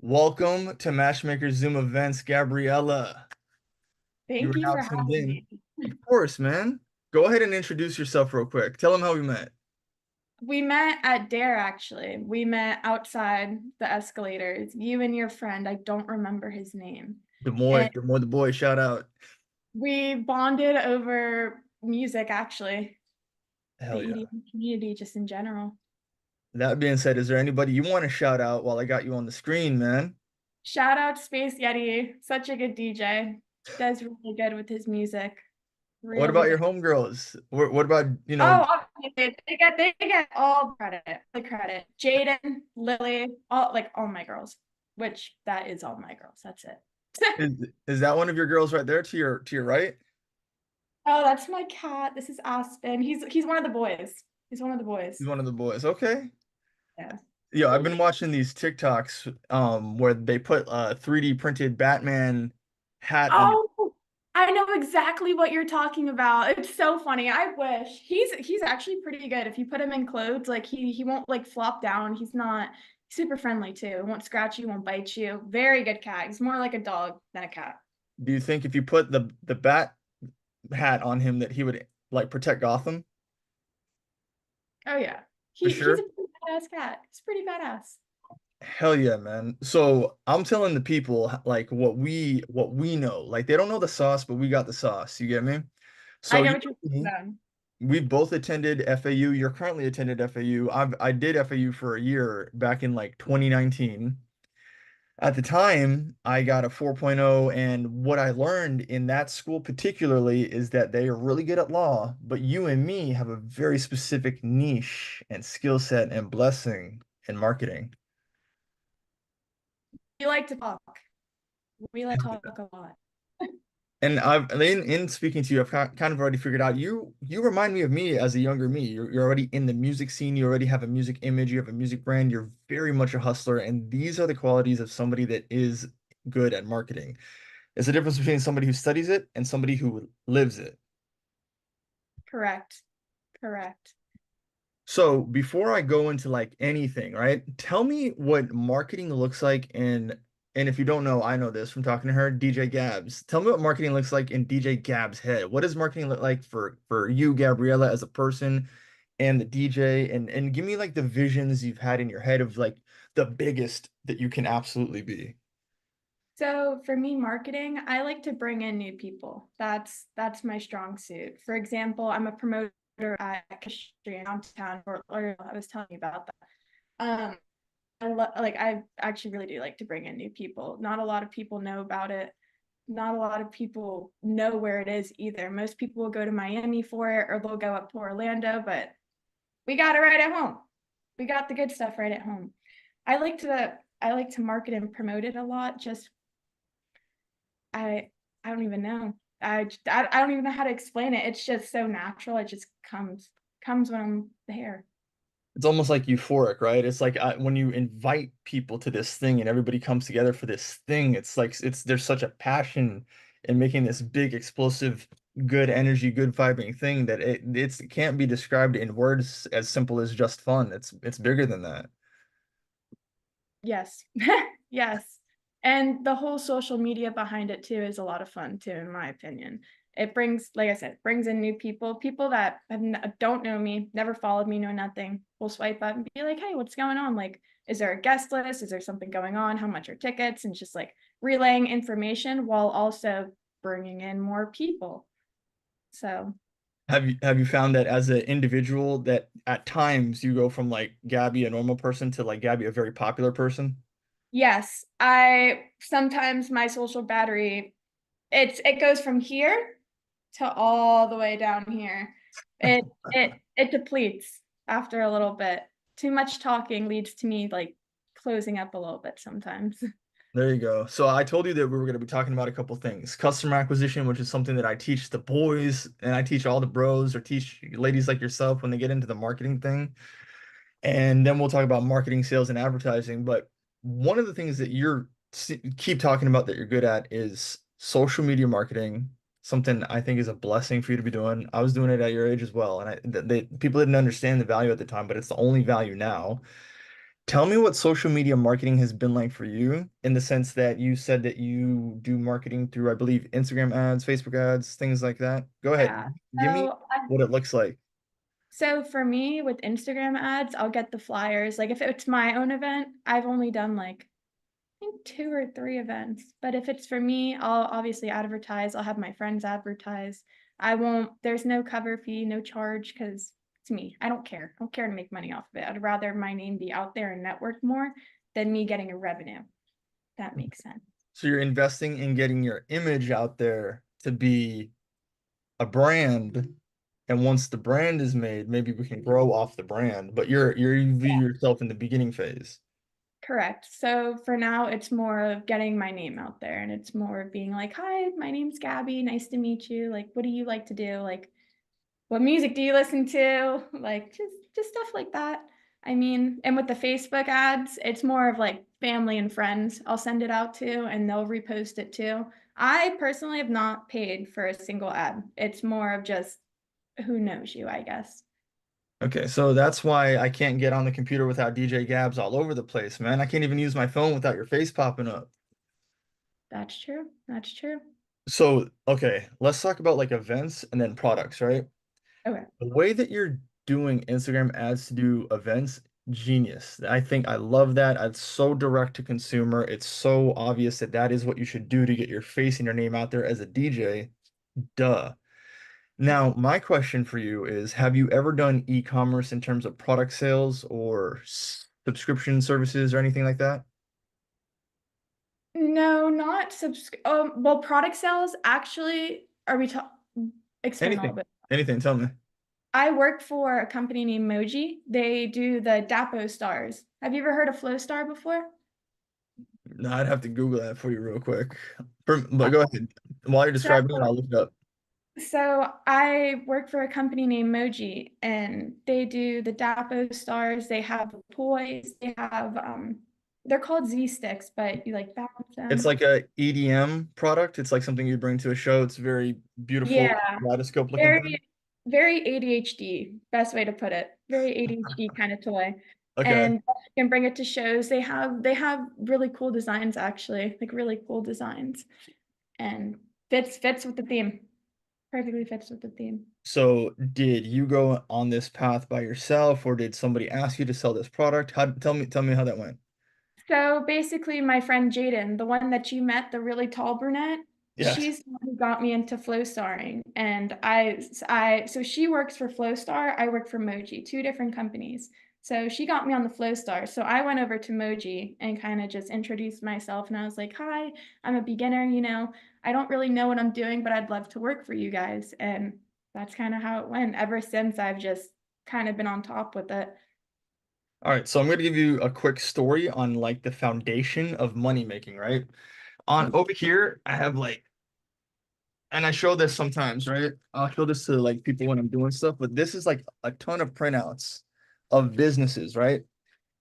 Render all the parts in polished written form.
Welcome to Matchmaker Zoom events, Gabriella. You Thank are you now for tuned having in. me. Of course, man. Go ahead and introduce yourself real quick. Tell them how we met. We met at Dare, actually. We met outside the escalators. You and your friend, I don't remember his name. And The boy, shout out. we bonded over music, actually, the Hell yeah. EDM community, just in general. That being said, is there anybody you want to shout out while I got you on the screen, man? Shout out Space Yeti, such a good DJ. Does really good with his music. What Really about your good. homegirls? What about, Oh, obviously, they get all the credit. Jaden, Lily, all my girls, which that is all my girls. That's it. is is that one of your girls right there to your right? Oh, that's my cat. This is Aspen. He's one of the boys. He's one of the boys. He's one of the boys. Okay. Yeah. Yeah, I've been watching these TikToks where they put 3D printed Batman hat on. Oh, I know exactly what you're talking about. It's so funny. I wish he's actually pretty good. If you put him in clothes, like he won't like flop down. He's not super friendly too. He won't scratch you, won't bite you. Very good cat. He's more like a dog than a cat. Do you think if you put the bat hat on him that he would like protect Gotham? Oh yeah. For He's a sure. pretty badass cat. He's pretty badass. Hell yeah, man. So I'm telling the people like what we know. Like they don't know the sauce, but we got the sauce. You get me? I So get you what you're and me, saying. we both attended FAU. You're currently attended FAU. I did FAU for a year back in like 2019. At the time, I got a 4.0, and what I learned in that school particularly is that they are really good at law, but you and me have a very specific niche and skill set and blessing in marketing. We like to talk. We like to talk a lot. And in speaking to you, I've kind of already figured out you remind me of me as a younger me. You're already in the music scene. You already have a music image. You have a music brand. You're very much a hustler, and these are the qualities of somebody that is good at marketing. It's the difference between somebody who studies it and somebody who lives it. Correct. Correct. So before I go into like anything, right? Tell me what marketing looks like and if you don't know, I know this from talking to her, DJ Gabs. Tell me what marketing looks like in DJ Gabs' head. What does marketing look like for you, Gabriella, as a person and the DJ and give me like the visions you've had in your head of like the biggest that you can absolutely be. So for me, marketing, I like to bring in new people. That's my strong suit. For example, I'm a promoter at Castry downtown, or I was telling you about that. Um, I actually really do like to bring in new people. Not a lot of people know about it. Not a lot of people know where it is either. Most people will go to Miami for it, or they'll go up to Orlando, but we got it right at home. We got the good stuff right at home. I like to market and promote it a lot. Just I I don't even know. I don't even know how to explain it. It's just so natural. It just comes when I'm there. It's almost like euphoric, right? It's like when you invite people to this thing and everybody comes together for this thing, it's like there's such a passion in making this big, explosive, good energy, good vibing thing that it can't be described in words as simple as just fun. It's bigger than that. Yes. Yes. And the whole social media behind it too is a lot of fun too, in my opinion. It brings, like I said, brings in new people that don't know me, never followed me, know nothing. Will swipe up and be like, "Hey, what's going on? Like, is there a guest list? Is there something going on? How much are tickets?" And just like relaying information while also bringing in more people. So Have you found that as an individual that at times you go from like Gabby, a normal person, to like Gabby, a very popular person? yes, I sometimes my social battery it goes from here to all the way down here. It depletes after a little bit. Too much talking leads to me like closing up a little bit sometimes. There you go. So I told you that we were going to be talking about a couple things. Customer acquisition, which is something that I teach the boys and I teach all the bros or teach ladies like yourself when they get into the marketing thing. And then we'll talk about marketing, sales, and advertising. But one of the things that keep talking about that you're good at is social media marketing, something I think is a blessing for you to be doing. I was doing it at your age as well, and people didn't understand the value at the time, but it's the only value now. Tell me what social media marketing has been like for you in the sense that you said that you do marketing through, I believe, Instagram ads, Facebook ads, things like that. Go ahead. Yeah. Give me what it looks like. So for me with Instagram ads, I'll get the flyers. Like if it's my own event, I've only done like I think 2 or 3 events. But if it's for me, I'll obviously advertise. I'll have my friends advertise. I won't, there's no cover fee, no charge because it's me. I don't care. I don't care to make money off of it. I'd rather my name be out there and network more than me getting a revenue. That makes sense. So you're investing in getting your image out there to be a brand. And once the brand is made, maybe we can grow off the brand. But you view yourself in the beginning phase. Correct. So for now, it's more of getting my name out there and it's more of being like, hi, my name's Gabby. Nice to meet you. Like, what do you like to do? Like, what music do you listen to? Like, just stuff like that. I mean, and with the Facebook ads, it's more of like family and friends I'll send it out to and they'll repost it too. I personally have not paid for a single ad. It's more of just who knows you, I guess. Okay, so that's why I can't get on the computer without DJ Gabs all over the place, man. I can't even use my phone without your face popping up. That's true. That's true. So, okay, let's talk about like events and then products, right? Okay. The way that you're doing Instagram ads to do events, genius. I think I love that. It's so direct to consumer. It's so obvious that that is what you should do to get your face and your name out there as a DJ. Duh. Now, my question for you is, have you ever done e-commerce in terms of product sales or subscription services or anything like that? No, not well, product sales actually, are we talking, explain a little Anything. bit. Anything, tell me. I work for a company named Moji. They do the Dapo stars. Have you ever heard of Flow Star before? No, I'd have to Google that for you real quick. But go ahead. While you're So, describing it, I'll look it up. so I work for a company named Moji, and they do the Dapo stars. They have toys. They have they're called Z sticks, but you like balance It's them. like a EDM product. It's like something you bring to a show. It's very beautiful, Yeah, kaleidoscope looking thing. very, very ADHD, best way to put it. Very ADHD kind of toy. Okay. And you can bring it to shows. They have really cool designs actually, like really cool designs. And fits with the theme. Perfectly fits with the theme. So did you go on this path by yourself or did somebody ask you to sell this product? How tell me how that went. So basically, my friend Jaden, the one that you met, the really tall brunette, Yes. she's the one who got me into flow starring. And so she works for Flow Star. I work for Moji, two different companies. So she got me on the Flow Star. So I went over to Moji and kind of just introduced myself. And I was like, hi, I'm a beginner. I don't really know what I'm doing, but I'd love to work for you guys. And that's kind of how it went. Ever since, I've just kind of been on top with it. All right, so I'm going to give you a quick story on like the foundation of money making, right? On over here, I have like, and I show this sometimes, right? I'll show this to like people when I'm doing stuff, but this is like a ton of printouts of businesses, right?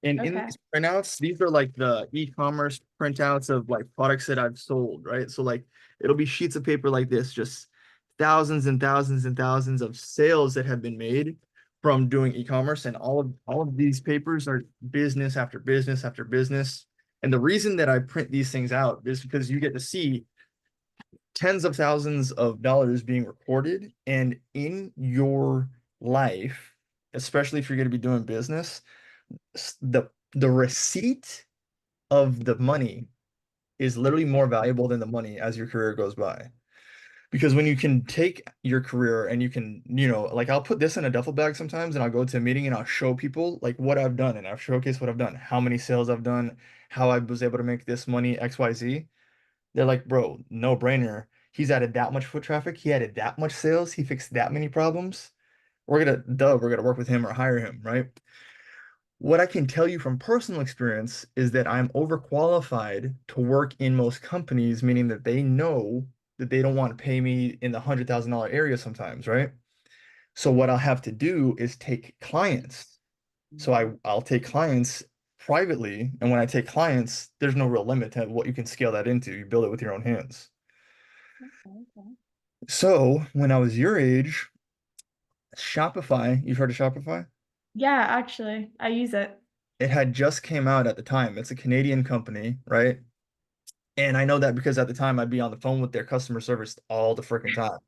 And in Okay. these printouts, these are like the e-commerce printouts of like products that I've sold, right? So like it'll be sheets of paper like this, just thousands and thousands and thousands of sales that have been made from doing e-commerce. And all of these papers are business after business after business. And the reason that I print these things out is because you get to see tens of thousands of dollars being recorded. And in your life, especially if you're going to be doing business, the receipt of the money is literally more valuable than the money as your career goes by. Because when you can take your career and you can, like I'll put this in a duffel bag sometimes and I'll go to a meeting and I'll show people like what I've done and I've showcased what I've done, how many sales I've done, how I was able to make this money, XYZ. They're like, bro, no brainer. He's added that much foot traffic. He added that much sales. He fixed that many problems. We're gonna work with him or hire him, right? What I can tell you from personal experience is that I'm overqualified to work in most companies, meaning that they know that they don't want to pay me in the $100,000 area sometimes, right? So what I'll have to do is take clients. So I'll take clients privately, and when I take clients, there's no real limit to what you can scale that into. You build it with your own hands. Okay. So when I was your age, Shopify, you've heard of Shopify? Yeah, actually, I use it. It had just came out at the time. It's a Canadian company, right? And I know that because at the time I'd be on the phone with their customer service all the freaking time.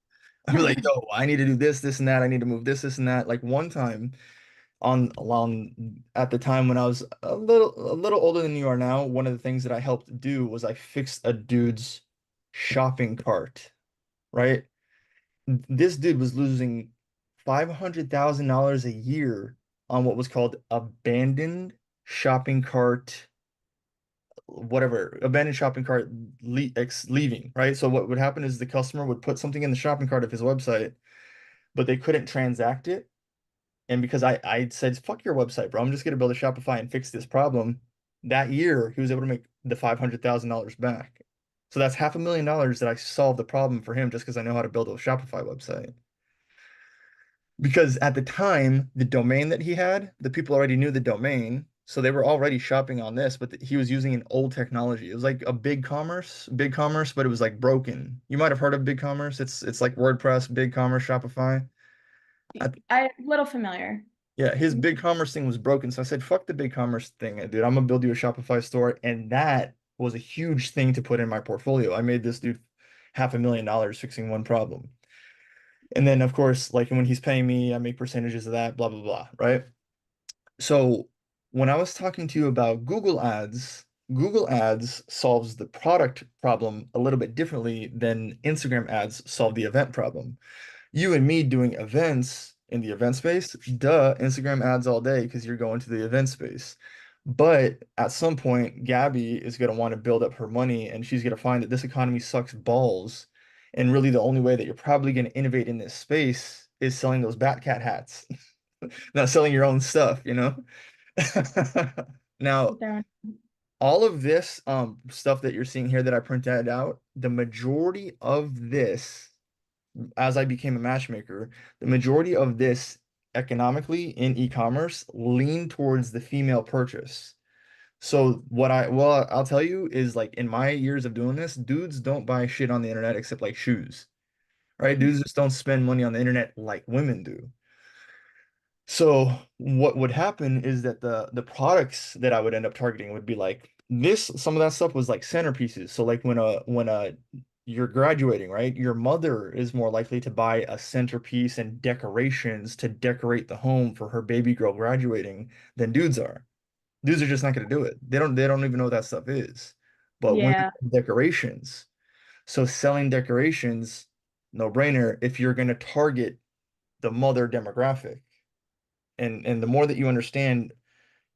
I'd be like, yo, I need to do this, this, and that. I need to move this, this, and that. Like one time on at the time when I was a little older than you are now, one of the things that I helped do was I fixed a dude's shopping cart, right? This dude was losing $500,000 a year on what was called abandoned shopping cart, whatever, abandoned shopping cart leaving, right? So what would happen is the customer would put something in the shopping cart of his website, but they couldn't transact it. And because I said, fuck your website, bro, I'm just gonna build a Shopify and fix this problem. That year, he was able to make the $500,000 back. So that's $500,000 that I solved the problem for him just because I know how to build a Shopify website. Because at the time, the domain that he had, the people already knew the domain, so they were already shopping on this, but he was using an old technology. It was like a big commerce, but it was like broken. You might have heard of big commerce. It's like WordPress, big commerce, Shopify. At I'm a little familiar. Yeah, his big commerce thing was broken. So I said, fuck the big commerce thing, dude. I'm gonna build you a Shopify store. And that was a huge thing to put in my portfolio. I made this dude $500,000 fixing one problem. And then of course, like when he's paying me, I make percentages of that, blah, blah, blah, right? So when I was talking to you about Google Ads solves the product problem a little bit differently than Instagram ads solve the event problem. You and me doing events in the event space, duh, Instagram ads all day because you're going to the event space. But at some point, Gabby is going to want to build up her money and she's going to find that this economy sucks balls. And really, the only way that you're probably going to innovate in this space is selling those Batcat hats, not selling your own stuff, you know? Now, all of this stuff that you're seeing here that I printed out, the majority of this as I became a matchmaker, the majority of this economically in e-commerce lean towards the female purchase. So well, I'll tell you is like in my years of doing this, dudes don't buy shit on the internet except like shoes, right? Dudes just don't spend money on the internet like women do. So what would happen is that the products that I would end up targeting would be like this, some of that stuff was like centerpieces. So like when you're graduating, right? Your mother is more likely to buy a centerpiece and decorations to decorate the home for her baby girl graduating than dudes are. Dudes are just not going to do it. They don't even know what that stuff is. But women Yeah. decorations. So selling decorations, no brainer if you're going to target the mother demographic. And the more that you understand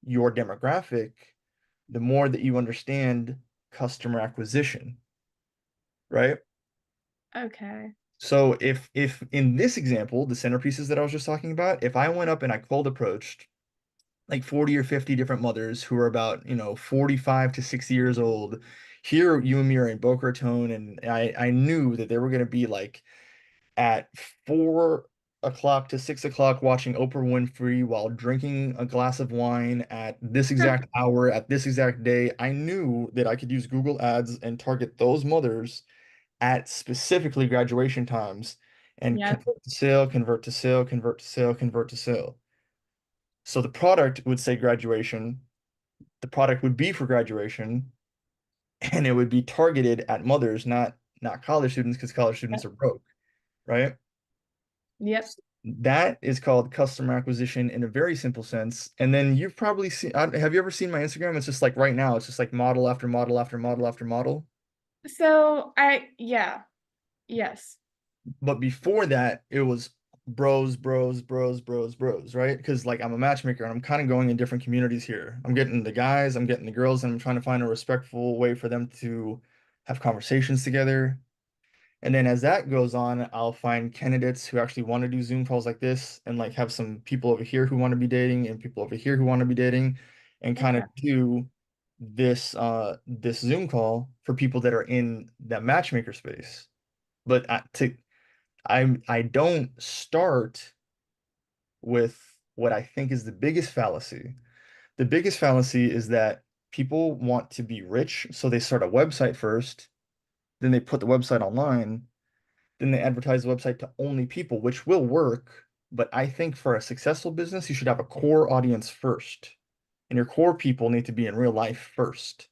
your demographic, the more that you understand customer acquisition, right? Okay. So if in this example, the centerpieces that I was just talking about, if I went up and I cold approached like 40 or 50 different mothers who are about, 45 to 60 years old, here you and me are in Boca Raton, and I knew that they were going to be like at 4 o'clock to 6 o'clock watching Oprah Winfrey while drinking a glass of wine at this exact hour, at this exact day. I knew that I could use Google Ads and target those mothers at specifically graduation times and Yep. convert to sale, convert to sale, convert to sale, convert to sale. So the product would say graduation, the product would be for graduation, and it would be targeted at mothers, not college students, because college students Yep. are broke, right? Yep. That is called customer acquisition in a very simple sense. And then you've probably seen, have you ever seen my Instagram? It's just like right now, it's just like model after model after model after model. So yeah. Yes. But before that, it was bros, bros, bros, bros, bros, right? Because like I'm a matchmaker and I'm kind of going in different communities here. I'm getting the guys, I'm getting the girls, and I'm trying to find a respectful way for them to have conversations together. And then as that goes on, I'll find candidates who actually want to do Zoom calls like this and like have some people over here who want to be dating and people over here who want to be dating and kind of Okay. do this Zoom call for people that are in that matchmaker space. But I don't start with what I think is the biggest fallacy. The biggest fallacy is that people want to be rich, so they start a website first, then they put the website online, then they advertise the website to only people, which will work. But I think for a successful business, you should have a core audience first. and your core people need to be in real life first.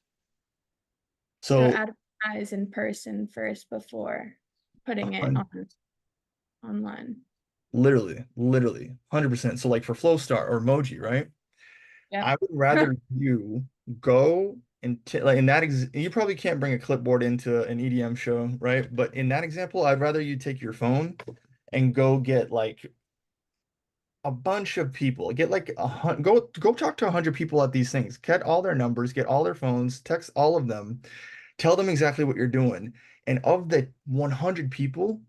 So So advertise in person first before putting it hun- on online. literally 100%. So like for Flowstar or Emoji, right? Yep. I would rather you go and like in that you probably can't bring a clipboard into an EDM show, right? But in that example, I'd rather you take your phone and go get like a bunch of people. Get like go talk to 100 people at these things. Get all their numbers, get all their phones, text all of them, tell them exactly what you're doing. And of the 100 people,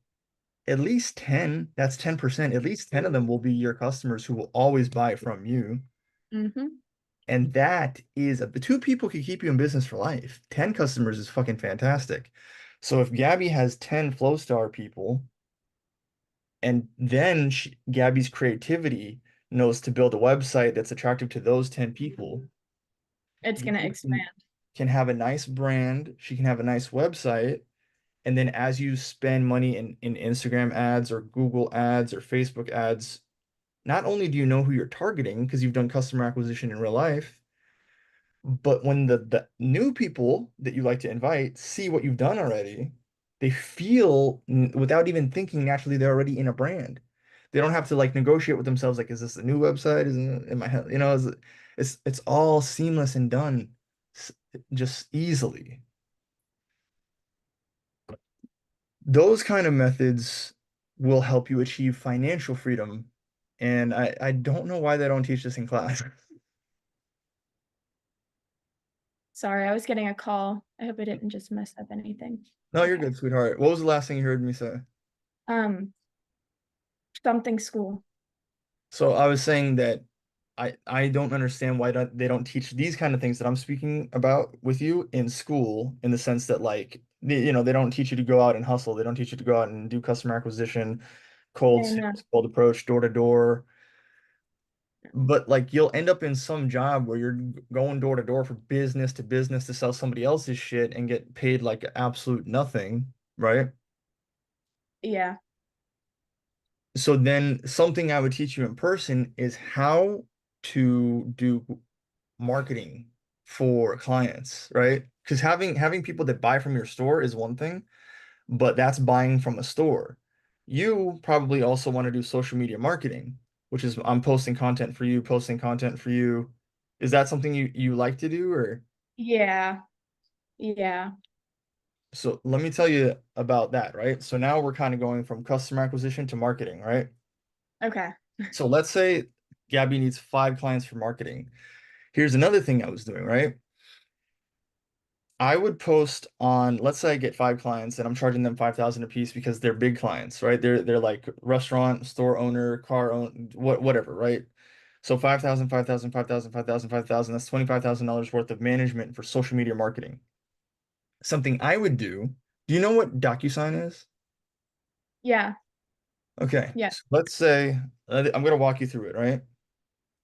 at least 10, that's 10%, at least 10 of them will be your customers who will always buy from you. Mm-hmm. And that is two people can keep you in business for life. 10 customers is fucking fantastic. So if Gabby has 10 Flowstar people, and then Gabby's creativity knows to build a website that's attractive to those 10 people, It's gonna Gabby expand. can have a nice brand, she can have a nice website, and then as you spend money in Instagram ads or Google ads or Facebook ads, not only do you know who you're targeting because you've done customer acquisition in real life, but when the new people that you like to invite see what you've done already, they feel without even thinking naturally they're already in a brand. They don't have to like negotiate with themselves like, is this a new website? Is it in my head? You know, it's all seamless and done just easily. Those kind of methods will help you achieve financial freedom. And I don't know why they don't teach this in class. Sorry, I was getting a call. I hope I didn't just mess up anything. No, you're Okay. good, sweetheart. What was the last thing you heard me say? Um, something school. So I was saying that I don't understand why they don't teach these kind of things that I'm speaking about with you in school, in the sense that like they don't teach you to go out and hustle. They don't teach you to go out and do customer acquisition, cold And sales, cold approach, door to door. But like you'll end up in some job where you're going door to door for business to business to sell somebody else's shit and get paid like absolute nothing, right? yeah. So then something I would teach you in person is how to do marketing for clients, right? Because having people that buy from your store is one thing, but that's buying from a store. You probably also want to do social media marketing, which is I'm posting content for you, posting content for you. Is that something you like to do or Yeah. Yeah. so let me tell you about that, right? So now we're kind of going from customer acquisition to marketing, right? Okay. So let's say Gabby needs 5 clients for marketing. Here's another thing I was doing, right? I would post on, let's say I get 5 clients and I'm charging them 5,000 a piece because they're big clients, right? They're like restaurant, store owner, car own, whatever, right? So 5,000, 5,000, 5,000, 5,000, 5,000. That's $25,000 worth of management for social media marketing. Something I would do. Do you know what DocuSign is? Yeah. Okay, Yeah. so let's say I'm gonna walk you through it, right?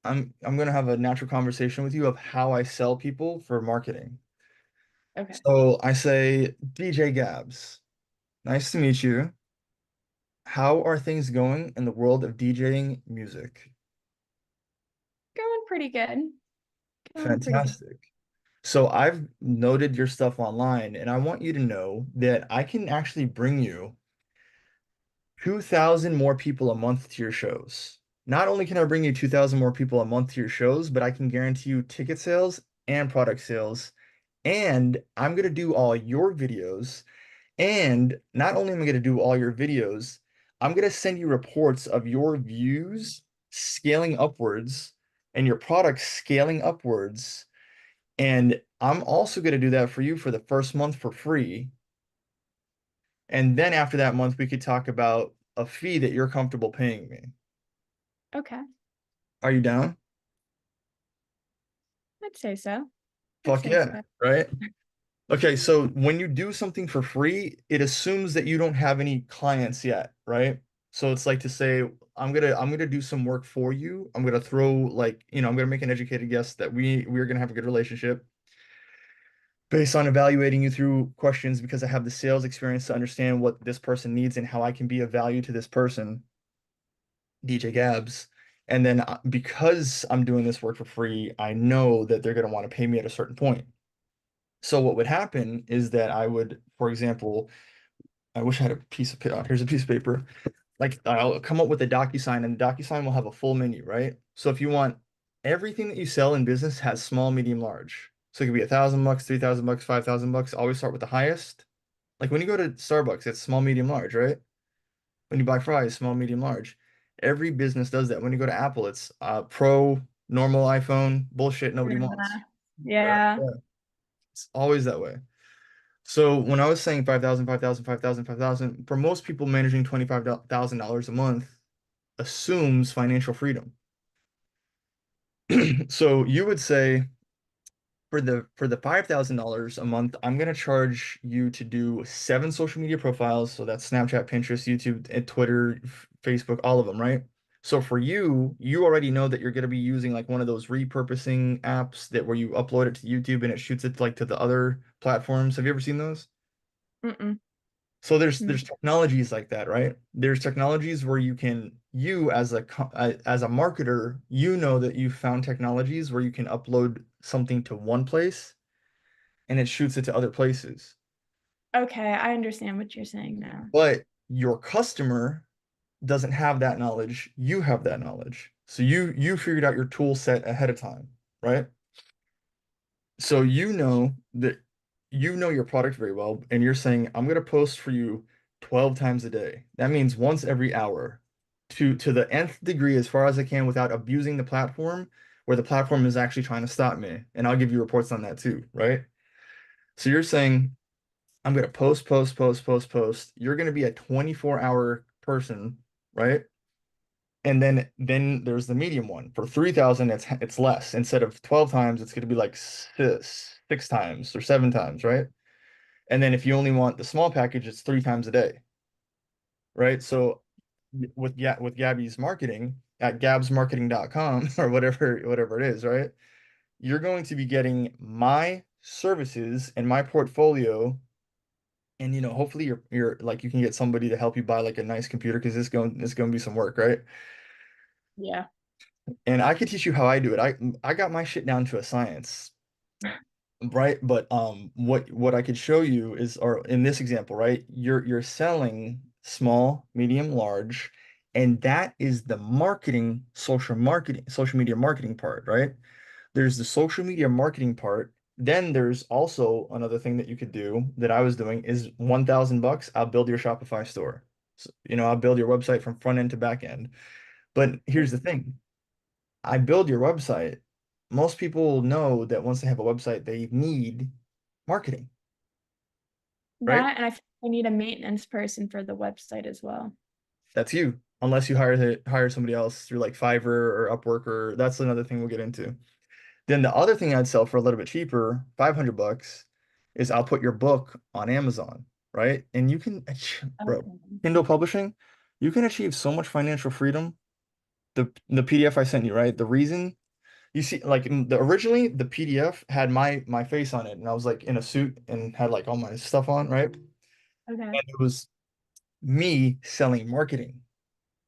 I'm gonna have a natural conversation with you of how I sell people for marketing. Okay. So I say, DJ Gabs, nice to meet you. How are things going in the world of DJing music? Going pretty good. Going pretty good. Fantastic. So I've noted your stuff online, and I want you to know that I can actually bring you 2,000 more people a month to your shows. Not only can I bring you 2,000 more people a month to your shows, but I can guarantee you ticket sales and product sales. And I'm going to do all your videos. And not only am I going to do all your videos, I'm going to send you reports of your views scaling upwards and your product scaling upwards. And I'm also going to do that for you for the first month for free. And then after that month, we could talk about a fee that you're comfortable paying me. Okay. Are you down? I'd say so. I'd Fuck say yeah, so. right? Okay, so when you do something for free, it assumes that you don't have any clients yet, right? So it's like to say, I'm gonna do some work for you. I'm gonna throw like, I'm gonna make an educated guess that we're gonna have a good relationship based on evaluating you through questions because I have the sales experience to understand what this person needs and how I can be of value to this person, DJ Gabs. And then because I'm doing this work for free, I know that they're going to want to pay me at a certain point. So what would happen is that I would, for example, I wish I had a piece of paper. Here's a piece of paper. Like I'll come up with a DocuSign, and the DocuSign will have a full menu, right? So if you want everything that you sell in business has small, medium, large. So it could be $1,000, $3,000, $5,000. Always start with the highest. Like when you go to Starbucks, it's small, medium, large, right? When you buy fries, small, medium, large. Every business does that. When you go to Apple, it's pro, normal iPhone, bullshit nobody wants. Right? Yeah. Yeah. It's always that way. So when I was saying 5,000, 5,000, 5,000, 5,000, for most people managing $25,000 a month assumes financial freedom. So you would say for the $5,000 a month, I'm gonna charge you to do 7 social media profiles. So that's Snapchat, Pinterest, YouTube, and Twitter, Facebook, all of them, right? So for you, you already know that you're gonna be using like one of those repurposing apps that where you upload it to YouTube and it shoots it like to the other platforms. Have you ever seen those? Mm-mm. So there's Mm. technologies like that, right? There's technologies where you as as a marketer, you know that you found technologies where you can upload something to one place and it shoots it to other places. Okay, I understand what you're saying now. But your customer doesn't have that knowledge. You have that knowledge. So you figured out your tool set ahead of time, right? So you know your product very well, and you're saying, I'm gonna post for you 12 times a day. That means once every hour to the nth degree as far as I can without abusing the platform, where the platform is actually trying to stop me. And I'll give you reports on that too, right? So you're saying, I'm gonna post, post, post, post, post. You're gonna be a 24-hour person, right? And then there's the medium one. For 3,000, it's less. Instead of 12 times, it's gonna be like 6 times or 7 times, right? And then if you only want the small package, it's 3 times a day, right? So with Gabby's marketing at gabsmarketing.com or whatever it is, right? You're going to be getting my services and my portfolio, and hopefully you're like you can get somebody to help you buy like a nice computer because it's going to be some work, right? Yeah. And I could teach you how I do it. I got my shit down to a science. Right, but what I could show you is, or in this example, right, you're selling small, medium, large, and that is the social media marketing part, right? There's the social media marketing part. Then there's also another thing that you could do that I was doing is $1,000, I'll build your Shopify store. So, I'll build your website from front end to back end. But here's the thing. I build your website. Most people know that once they have a website, they need marketing, right? That, and I think I need a maintenance person for the website as well. That's you. Unless you hire somebody else through like Fiverr or Upwork, or that's another thing we'll get into. Then the other thing I'd sell for a little bit cheaper, $500, is I'll put your book on Amazon, right? And you can, bro, Okay. Kindle publishing, you can achieve so much financial freedom. The PDF I sent you, right? The reason you see, like originally the PDF had my face on it, and I was like in a suit and had like all my stuff on, right? And Okay. it was me selling marketing.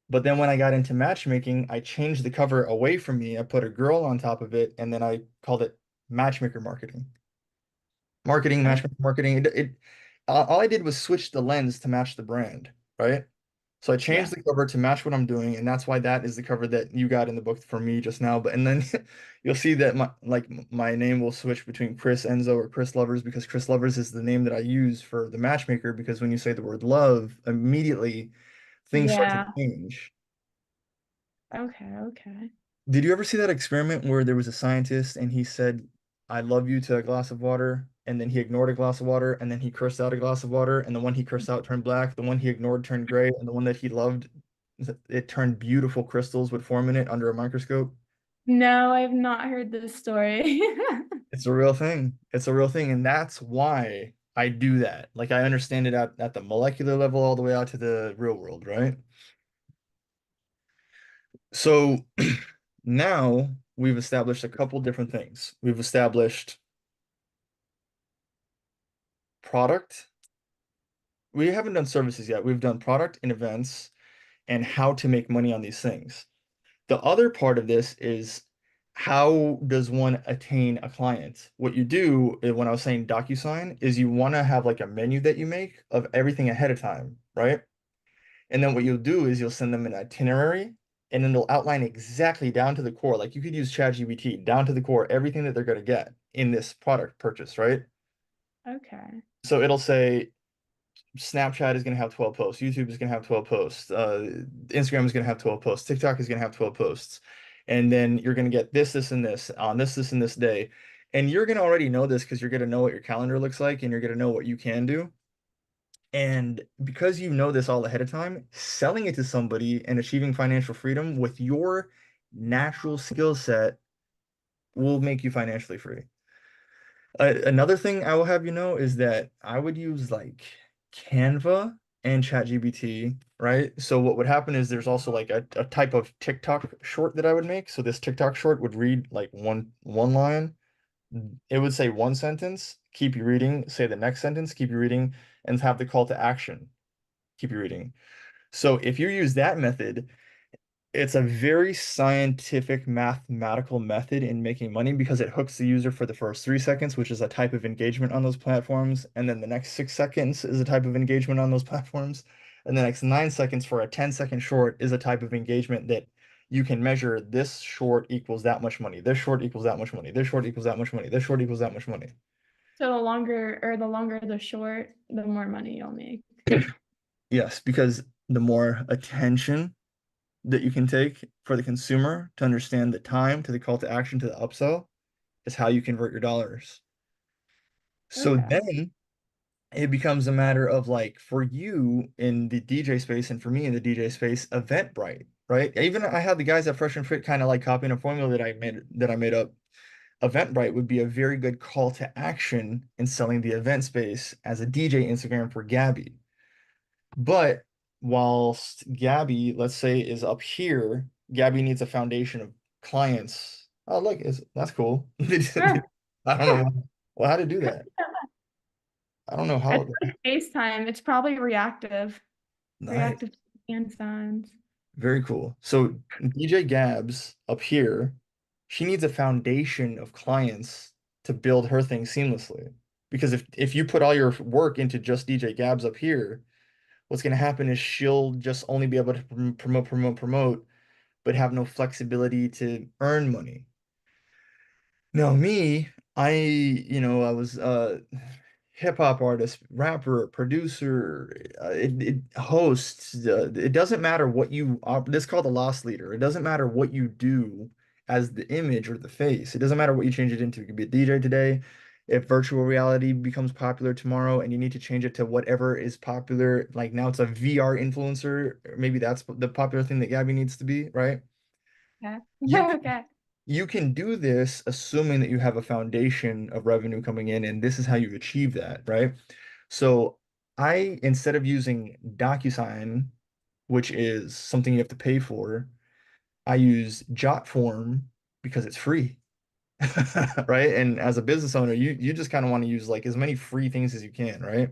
But then when I got into matchmaking, I changed the cover away from me. I put a girl on top of it, and then I called it matchmaker marketing. Oh, Matchmaker marketing. All I did was switch the lens to match the brand, right? So I yeah. changed the cover to match what I'm doing, and that's why that is the cover that you got in the book for me just now. But and then you'll see that my name will switch between Chris Enzo or Chris Lovers, because Chris Lovers is the name that I use for the matchmaker, because when you say the word love, immediately things start to Yeah. change. Okay. Okay. Did you ever see that experiment where there was a scientist and he said, I love you to a glass of water, and then he ignored a glass of water, and then he cursed out a glass of water, and the one he cursed out turned black, the one he ignored turned gray, and the one that he loved, it turned beautiful crystals would form in it under a microscope? No, I've not heard this story. It's a real thing. It's a real thing, and that's why I do that. Like I understand it at the molecular level all the way out to the real world, right? So now we've established a couple different things. We've established product. We haven't done services yet. We've done product and events and how to make money on these things. The other part of this is how does one attain a client? What you do when I was saying DocuSign is you want to have like a menu that you make of everything ahead of time, right? And then what you'll do is you'll send them an itinerary and then it'll outline exactly down to the core. Like you could use ChatGPT down to the core, everything that they're going to get in this product purchase, right? Okay. So it'll say Snapchat is going to have 12 posts, YouTube is going to have 12 posts, Instagram is going to have 12 posts, TikTok is going to have 12 posts. And then you're going to get this, this, and this on this, and this day. And you're going to already know this because you're going to know what your calendar looks like and you're going to know what you can do. And because you know this all ahead of time, selling it to somebody and achieving financial freedom with your natural skill set will make you financially free. Another thing I will have you know is that I would use like Canva and ChatGPT, right? So what would happen is there's also like a type of TikTok short that I would make. So this TikTok short would read like one line. It would say one sentence, keep you reading, say the next sentence, keep you reading, and have the call to action, keep you reading. So if you use that method, it's a very scientific mathematical method in making money because it hooks the user for the first 3 seconds, which is a type of engagement on those platforms. And then the next 6 seconds is a type of engagement on those platforms. And the next 9 seconds for a 10-second short is a type of engagement that you can measure this short equals that much money. This short equals that much money. This short equals that much money. This short equals that much money. So the longer the short, the more money you'll make. Yes, because the more attention that you can take for the consumer to understand the time to the call to action to the upsell is how you convert your dollars. So Okay. then it becomes a matter of like for you in the DJ space and for me in the DJ space, Eventbrite, right? Even I had the guys at Fresh and Fit kind of like copying a formula that I made up. Eventbrite would be a very good call to action in selling the event space as a DJ Instagram for Gabby. But whilst Gabby, let's say, is up here, Gabby needs a foundation of clients. Oh, look, that's cool. Sure. I don't know well, how to do that. I don't know It's how. like FaceTime. It's probably reactive. Nice. Reactive hand signs. Very cool. So DJ Gabs up here, she needs a foundation of clients to build her thing seamlessly. Because if you put all your work into just DJ Gabs up here, what's going to happen is she'll just only be able to promote, but have no flexibility to earn money. Now, me, I was a hip hop artist, rapper, producer, host. It doesn't matter what you are. This is called a loss leader. It doesn't matter what you do as the image or the face. It doesn't matter what you change it into. You could be a DJ today. If virtual reality becomes popular tomorrow and you need to change it to whatever is popular, like now it's a VR influencer, maybe that's the popular thing that Gabby needs to be, right? Okay. You Okay. you can do this assuming that you have a foundation of revenue coming in, and this is how you achieve that, right? So instead of using DocuSign, which is something you have to pay for, I use JotForm because it's free, right? And as a business owner, you just kind of want to use like as many free things as you can, right?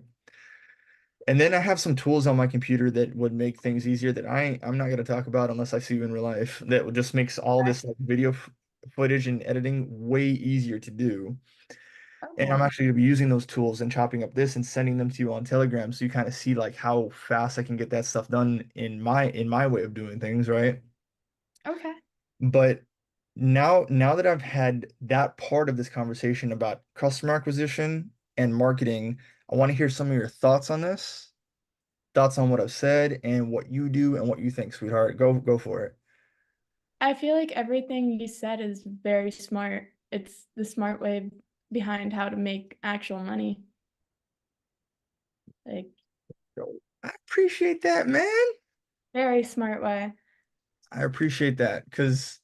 And then I have some tools on my computer that would make things easier that I'm not going to talk about unless I see you in real life. That would just makes all this like video footage and editing way easier to do. And I'm Oh, actually going to be using those tools and chopping up this and sending them to you on Telegram so you kind of see like how fast I can get that stuff done in my way of doing things, right? okay. But now that I've had that part of this conversation about customer acquisition and marketing, I want to hear some of your thoughts on this. Thoughts on what I've said and what you do and what you think, sweetheart. Go for it. I feel like everything you said is very smart. It's the smart way behind how to make actual money. Like, Yo, I appreciate that, man. very smart way. I appreciate that because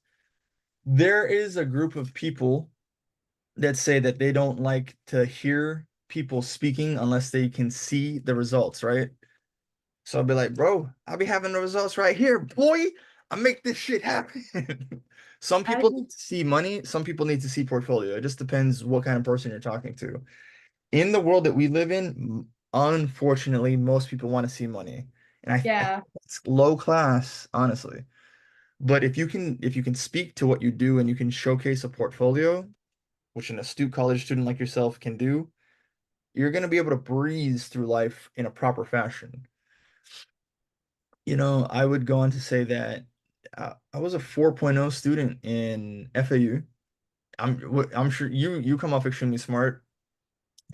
there is a group of people that say that they don't like to hear people speaking unless they can see the results, right? So I'll be like, bro, I'll be having the results right here, boy. I make this shit happen. Some I people need to see money, some people need to see portfolio. It just depends what kind of person you're talking to. In the world that we live in, unfortunately, most people want to see money. And I think yeah. it's low class, honestly. But if you can speak to what you do and you can showcase a portfolio, which an astute college student like yourself can do, you're going to be able to breeze through life in a proper fashion. I would go on to say that I was a 4.0 student in FAU. I'm sure you come off extremely smart.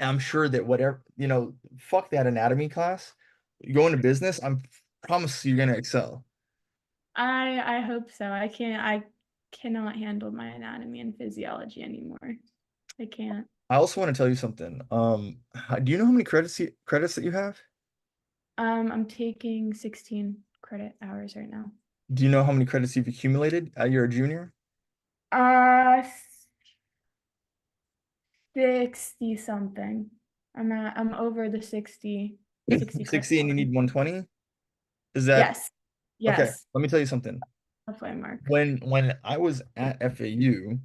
I'm sure that whatever, fuck that anatomy class. You go into business, promise you're gonna excel. I hope so. I cannot handle my anatomy and physiology anymore. I can't. I also want to tell you something. Do you know how many credits that you have? I'm taking 16 credit hours right now. Do you know how many credits you've accumulated? You're a junior? Uh, 60 something. I'm over the 60 credit 60 and you mark. need 120? Is that Yes. okay? Yes. Let me tell you something. Halfway mark. When I was at FAU,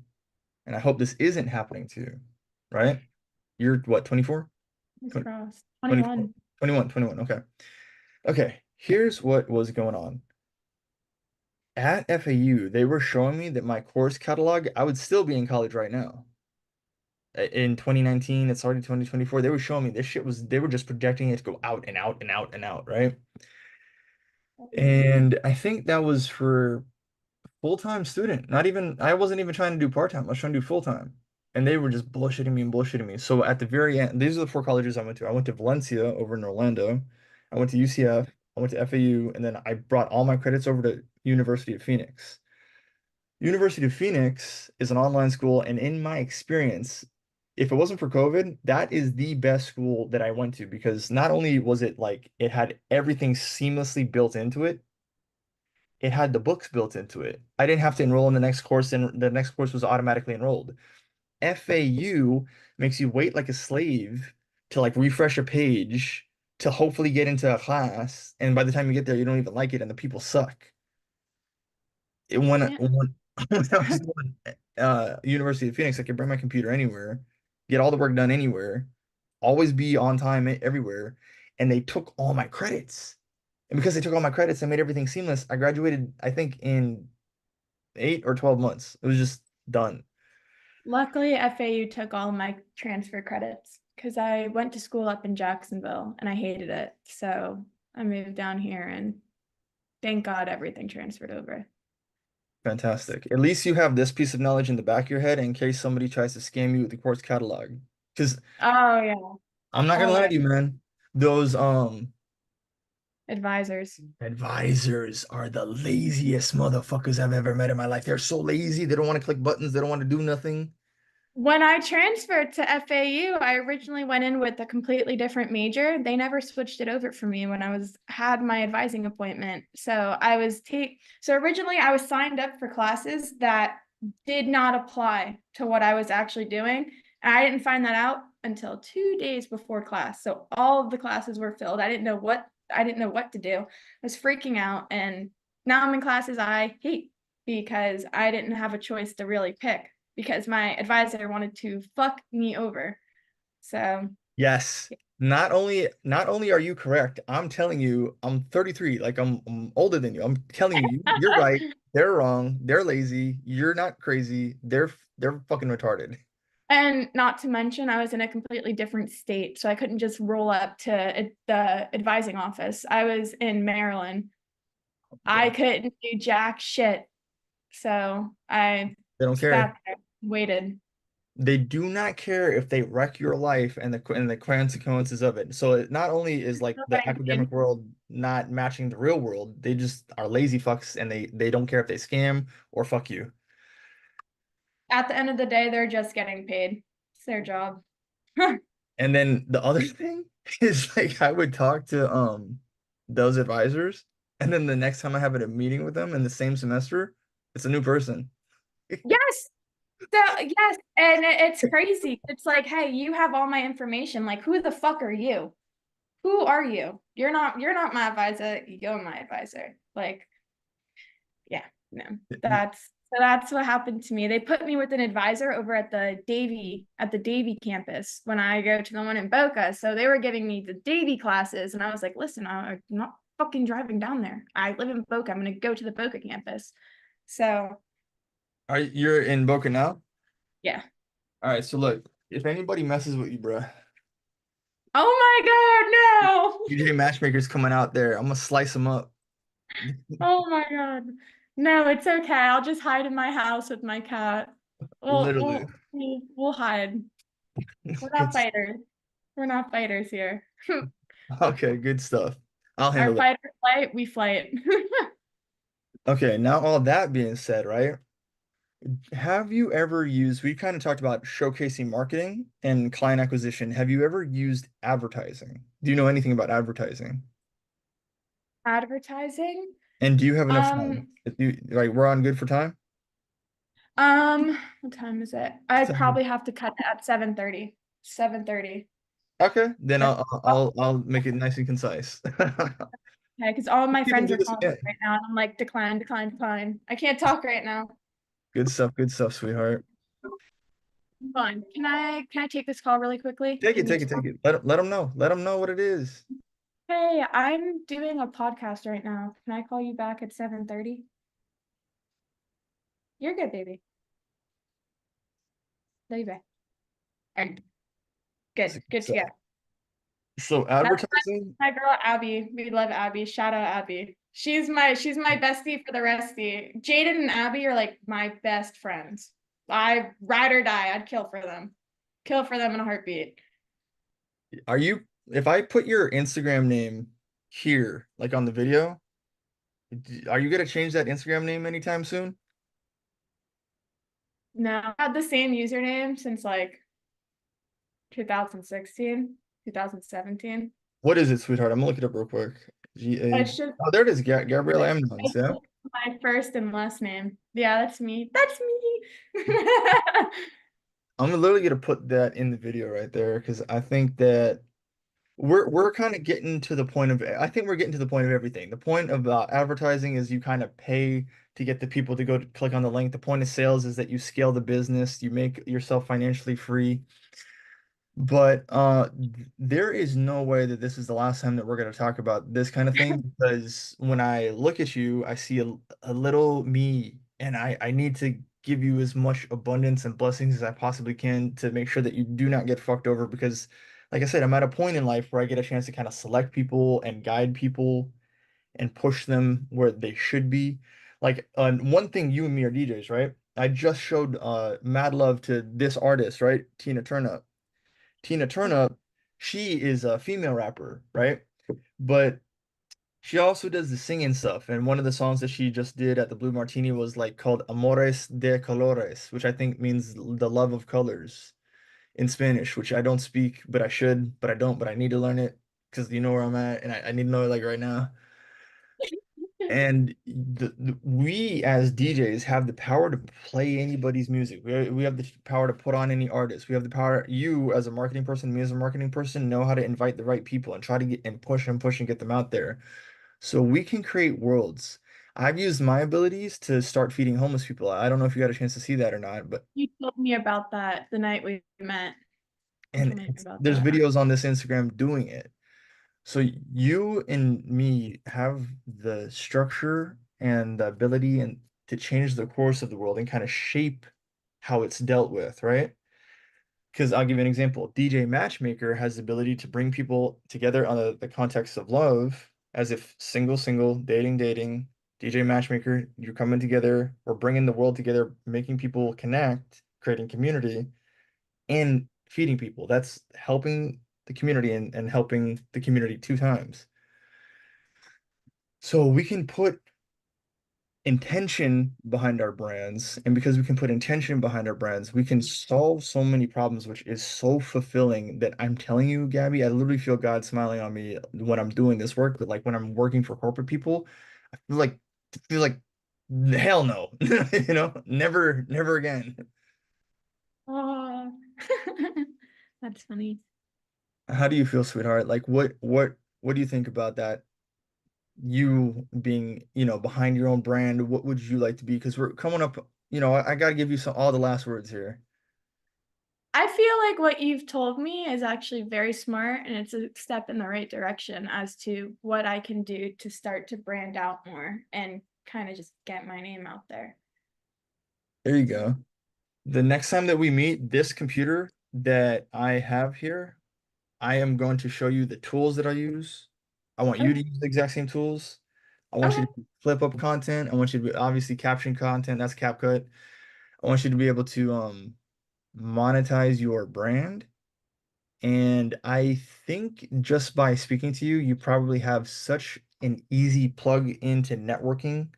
and I hope this isn't happening to you, right? You're what, 24? Fingers crossed. 24? 21. 21, 21. Okay. Okay. Here's what was going on. At FAU, they were showing me that my course catalog, I would still be in college right now. In 2019, it's already 2024. They were showing me this shit they were just projecting it to go out and out and out and out, right? And I think that was for full-time student. Not even, I wasn't even trying to do part-time. I was trying to do full-time. And they were just bullshitting me and bullshitting me. So at the very end, these are the four colleges I went to. I went to Valencia over in Orlando. I went to UCF. I went to FAU. And then I brought all my credits over to University of Phoenix. University of Phoenix is an online school. And in my experience, if it wasn't for COVID, that is the best school that I went to because not only was it like it had everything seamlessly built into it, it had the books built into it. I didn't have to enroll in the next course, and the next course was automatically enrolled. FAU makes you wait like a slave to like refresh a page to hopefully get into a class, and by the time you get there, you don't even like it, and the people suck. Yeah. When I was doing University of Phoenix, I could bring my computer anywhere, get all the work done anywhere, always be on time everywhere, and they took all my credits. And because they took all my credits and made everything seamless, I graduated, I think, in 8 or 12 months. It was just done. Luckily, FAU took all my transfer credits because I went to school up in Jacksonville and I hated it. So I moved down here and thank God everything transferred over. Fantastic. At least you have this piece of knowledge in the back of your head in case somebody tries to scam you with the course catalog. Because Oh yeah. I'm not gonna Oh lie yeah. to you, man. Those Advisors. advisors are the laziest motherfuckers I've ever met in my life. They're so lazy. They don't want to click buttons. They don't want to do nothing. When I transferred to FAU, I originally went in with a completely different major. They never switched it over for me when I had my advising appointment. So originally I was signed up for classes that did not apply to what I was actually doing. And I didn't find that out until 2 days before class. So all of the classes were filled. I didn't know what to do. I was freaking out. And now I'm in classes I hate because I didn't have a choice to really pick because my advisor wanted to fuck me over. So Yes. Not only are you correct, I'm telling you, I'm 33, like I'm older than you. I'm telling you, you're right. They're wrong. They're lazy. You're not crazy. They're fucking retarded. and not to mention I was in a completely different state, so I couldn't just roll up to the advising office. I was in Maryland. I Yeah. couldn't do jack shit. So I They don't care. sat there, waited. They do not care if they wreck your life and the consequences of it. So it not only is like the Nobody academic did. world not matching the real world, they just are lazy fucks and they don't care if they scam or fuck you. At the end of the day, they're just getting paid. It's their job. And then the other thing is like I would talk to those advisors, and then the next time I have a meeting with them in the same semester, it's a new person. Yes. So yes, and it's crazy. It's like, hey, you have all my information. Like, who the fuck are you? Who are you? You're not my advisor. You're my advisor. Like, yeah, no. That's what happened to me. They put me with an advisor over at the Davie campus when I go to the one in Boca. So they were giving me the Davie classes, and I was like, listen, I'm not fucking driving down there. I live in Boca. I'm gonna go to the Boca campus. So You're in Boca now? yeah. All right, so look, if anybody messes with you, bro, Oh my God, no. DJ Matchmaker's coming out there. I'm gonna slice him up. Oh my God. No, it's okay. I'll just hide in my house with my cat. We'll Literally. we'll we'll hide. We're not Good. fighters. We're not fighters here. Okay, good stuff. I'll Our handle it. fight or flight, we flight. Okay, now all that being said, right? Have you ever used, we kind of talked about showcasing marketing and client acquisition. Have you ever used advertising? Do you know anything about advertising? Advertising. And do you have enough time? Um, If you like, we're on good for time? what time is it? I'd Seven. probably have to cut at 7:30. 7:30. Okay, then That's I'll make it nice and concise. okay, because all of my We can friends do are this calling me again. right now, and I'm like, decline, decline, decline. I can't talk right now. Good stuff, sweetheart. Fine. Can I take this call really quickly? Take it, Give me take it, just take one. it. Let them know. Let them know what it is. Hey, I'm doing a podcast right now. Can I call you back at 7:30? You're good, baby. Love you, babe. All right. So, Good. Good to go. so so That's advertising. my girl Abby. We love Abby. Shout out Abby. She's my bestie for the restie. Jaden and Abby are like my best friends. I ride or die. I'd kill for them. Kill for them in a heartbeat. Are you, if I put your Instagram name here, like on the video, are you gonna change that Instagram name anytime soon? No, I've had the same username since like 2016, 2017. What is it, sweetheart? I'm gonna look it up real quick. G-A. It's just Oh, there it is. Gabrielle Amnons. it's Yeah. just my first and last name. Yeah, that's me. That's me. I'm literally gonna put that in the video right there because I think that we're kind of getting to the point of, I think we're getting to the point of everything. The point about advertising is you kind of pay to get the people to go to click on the link. The point of sales is that you scale the business, you make yourself financially free. But there is no way that this is the last time that we're going to talk about this kind of thing because when I look at you, I see a little me and I need to give you as much abundance and blessings as I possibly can to make sure that you do not get fucked over because like I said, I'm at a point in life where I get a chance to kind of select people and guide people and push them where they should be. Like one thing, you and me are DJs, right? I just showed mad love to this artist, right? Tina Turner. Tina Turner, she is a female rapper, right? But she also does the singing stuff. And one of the songs that she just did at the Blue Martini was like called Amores de Colores, which I think means the love of colors in Spanish, which I don't speak, but I should, but I don't, but I need to learn it because you know where I'm at and I need to know it like right now. And we as DJs have the power to play anybody's music. We have the power to put on any artist. We have the power, you as a marketing person, me as a marketing person, know how to invite the right people and try to get and push and get them out there. So we can create worlds. I've used my abilities to start feeding homeless people. I don't know if you got a chance to see that or not, but You told me about that the night we met. You told and me about there's that. videos on this Instagram doing it. So you and me have the structure and the ability and to change the course of the world and kind of shape how it's dealt with, right? Because I'll give you an example. DJ Matchmaker has the ability to bring people together on the context of love, as if single, dating. DJ Matchmaker, you're coming together, we're bringing the world together, making people connect, creating community, and feeding people. That's helping the community and helping the community two times. So we can put intention behind our brands, and because we can put intention behind our brands, we can solve so many problems, which is so fulfilling that I'm telling you, Gabby, I literally feel God smiling on me when I'm doing this work, but like when I'm working for corporate people, I feel like hell no. You know, never again. Oh, that's funny. How do you feel, sweetheart? Like what do you think about that? You being, behind your own brand, what would you like to be? Because we're coming up, I got to give you all the last words here. I feel like what you've told me is actually very smart and it's a step in the right direction as to what I can do to start to brand out more and kind of just get my name out there. There you go. The next time that we meet, this computer that I have here, I am going to show you the tools that I use. I want you Okay. to use the exact same tools. I want you Okay. to flip up content. I want you to be obviously caption content. That's CapCut. I want you to be able to monetize your brand. And I think just by speaking to you, you probably have such an easy plug into networking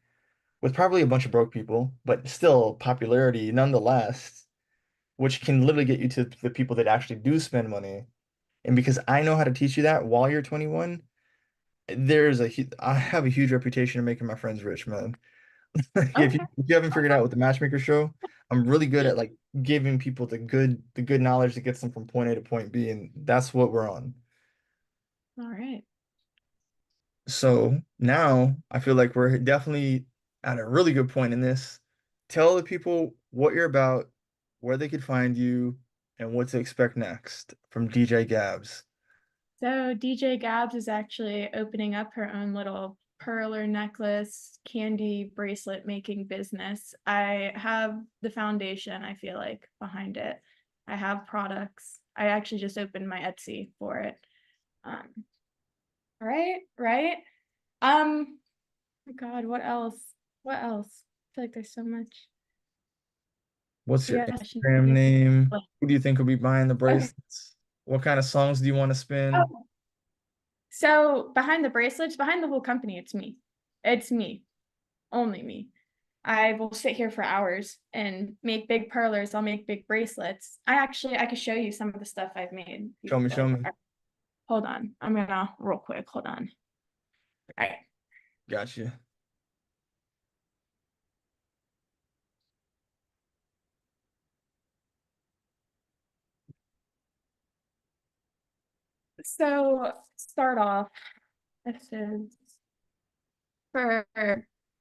with probably a bunch of broke people, but still popularity nonetheless, which can literally get you to the people that actually do spend money. And because I know how to teach you that while you're 21, I have a huge reputation of making my friends rich, man. Okay. If you haven't figured out with the Matchmaker show, I'm really good at like giving people the good knowledge that gets them from point A to point B, and that's what we're on. All right. So now I feel like we're definitely at a really good point in this. Tell the people what you're about, where they could find you, and what to expect next from DJ Gabs. So DJ Gabs is actually opening up her own little perler necklace candy bracelet making business. I have the foundation, I feel like, behind it. I have products. I actually just opened my Etsy for it. Um, right, right. My God, what else? What else? I feel like there's so much. What's your Yes. Instagram name? Like, Who do you think will be buying the okay. bracelets? What kind of songs do you want to spin? Oh, so behind the bracelets, behind the whole company, it's me. It's me, only me. I will sit here for hours and make big perlers. I'll make big bracelets. I could show you some of the stuff I've made Show before. me. Hold on. I'm gonna real quick. Hold on. All right. Gotcha. So start off. This is for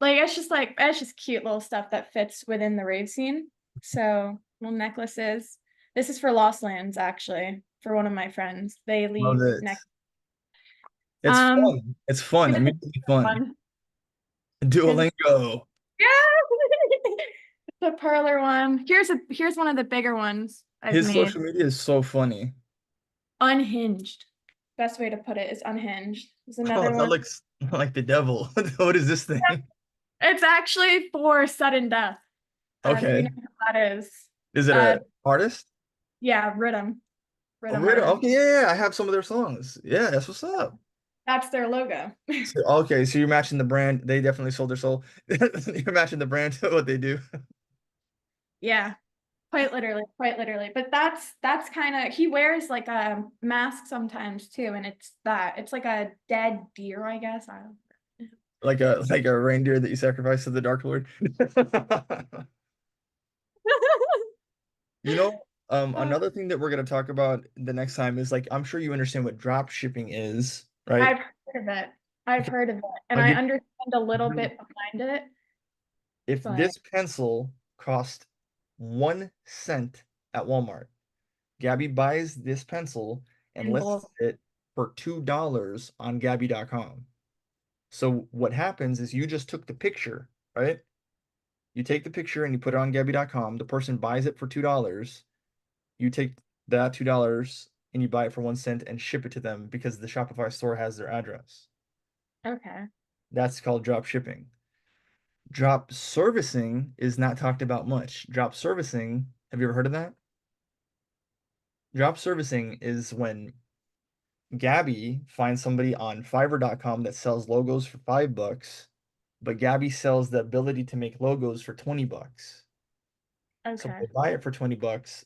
it's just cute little stuff that fits within the rave scene. So little necklaces. This is for Lost Lands, actually, for one of my friends. They Love leave it. next. It's Um, fun. It's fun. here's Immediately fun. one. Here's Duolingo. yeah, the perler one. Here's one of the bigger ones I've His made. social media is so funny. Unhinged. Best way to put it is unhinged. There's Oh, another that one. looks like the devil. What is this thing? It's actually for sudden death. If you know Okay. what that is. Is it Uh, a artist? yeah, Rhythm. Oh, Rhythm really? Artist. Okay, yeah. I have some of their songs. Yeah, that's what's up. That's their logo. Okay, so you're matching the brand. They definitely sold their soul. You're matching the brand to what they do. Yeah, quite literally, quite literally. But that's kind of he wears like a mask sometimes too, and it's like a dead deer, I guess. I don't Like a reindeer that you sacrifice to the Dark Lord. You know, know. another thing that we're gonna talk about the next time is like I'm sure you understand what drop shipping is, right? I've heard of it. I've Okay, heard of it, and I'll I give understand a little you bit behind it, if but this pencil cost 1 cent at Walmart, Gabby buys this pencil and in lists bulk. it for $2 on Gabby.com. So what happens is you just took the picture, right? You take the picture and you put it on Gabby.com. The person buys it for $2. You take that $2 and you buy it for 1 cent and ship it to them because the Shopify store has their address. Okay. That's called drop shipping. Drop servicing is not talked about much. Drop servicing, have you ever heard of that? Drop servicing is when Gabby finds somebody on Fiverr.com that sells logos for $5, but Gabby sells the ability to make logos for $20. So Okay. they buy it for $20.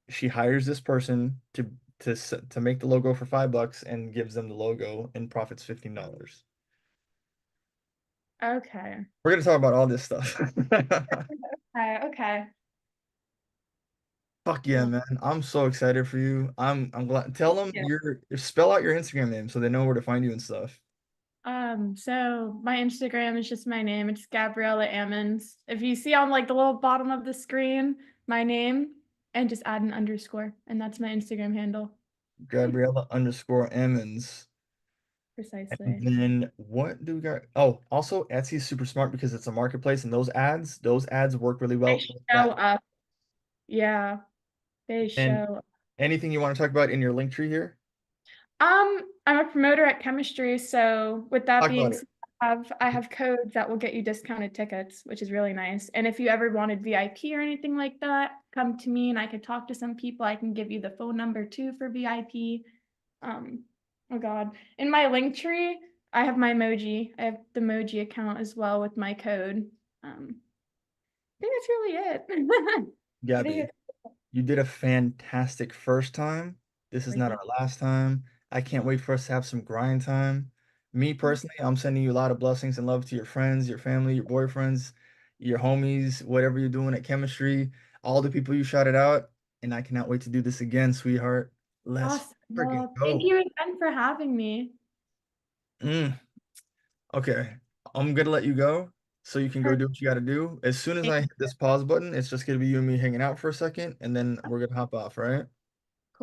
She hires this person to make the logo for $5 and gives them the logo and profits $15. Okay. We're gonna talk about all this stuff. Okay. Okay. Fuck yeah, Well, man. I'm so excited for you. I'm glad. Tell them yeah. spell out your Instagram name so they know where to find you and stuff. So my Instagram is just my name. It's Gabriella Ammons. If you see on like the little bottom of the screen, my name, and just add an underscore, and that's my Instagram handle. Gabriella underscore Emmons. And precisely. then what do we got? Oh, also Etsy is super smart because it's a marketplace and those ads work really They well with show that. up. Yeah, they And show. anything you want to talk about in your link tree here? I'm a promoter at chemistry, so with that Talk being about it. said, I have codes that will get you discounted tickets, which is really nice. And if you ever wanted VIP or anything like that, come to me and I could talk to some people. I can give you the phone number too for VIP. Um, oh God. In my link tree, I have my emoji. I have the emoji account as well with my code. I think that's really it. I think Gabby, it's you did a fantastic first time. This is really not good. our last time. I can't wait for us to have some grind time. Me personally, I'm sending you a lot of blessings and love to your friends, your family, your boyfriends, your homies, whatever you're doing at chemistry, all the people you shouted out. And I cannot wait to do this again, sweetheart. Let's Awesome. freaking Well, thank go. you again for having me. Mm, okay, I'm gonna let you go so you can go do what you gotta do. As soon as I hit this pause button, it's just gonna be you and me hanging out for a second, and then we're gonna hop off, right?